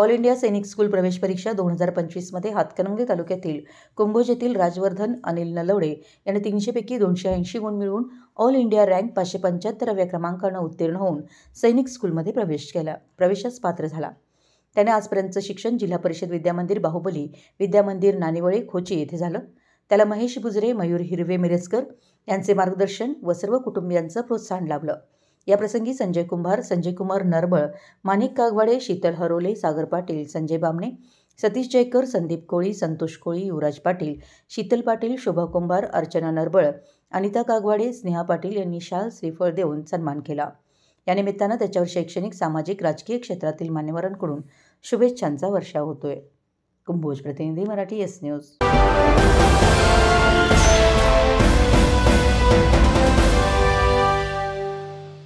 All India सैनिक school प्रवेश परीक्षा 2025 मध्ये हातकणंगले तालुक्यातील कुंभोज येथील राजवर्धन अनिल नलवडे याने 300 पैकी 280 गुण मिळवून ऑल इंडिया रँक 575व्या क्रमांकाने उत्तीर्ण होऊन सैनिक स्कूलमध्ये प्रवेशास पात्र झाला। त्याने आजपर्यंतचं शिक्षण जिल्हा परिषद विद्यामंदिर बाहुबली, विद्यामंदिर नानिवळे, खोची येथे झालं। त्याला महेश बुजरे, मयूर हिरवे मिरजकर यांचे मार्गदर्शन व सर्व कुटुंबियांचं प्रोत्साहन लाभलं। याप्रसंगी संजय कुंभार, संजय कुमार नरबळ, माणिक कागवाडे, शीतल हरोले, सागर पाटील, संजय बामणे, सतीश जयकर, संदीप कोळी, संतोष कोळी, युवराज पाटील, शीतल पाटील, शोभा कुंभार, अर्चना नरबळ, अनिता कागवाडे, स्नेहा पाटील यांनी शाल श्रीफळ देऊन सन्मान केला। या निमित्तानं त्याच्यावर शैक्षणिक, सामाजिक, राजकीय क्षेत्रातील मान्यवरांकडून शुभेच्छांचा वर्षाव होतोय। कुंभोज प्रतिनिधी, मराठी एस न्यूज।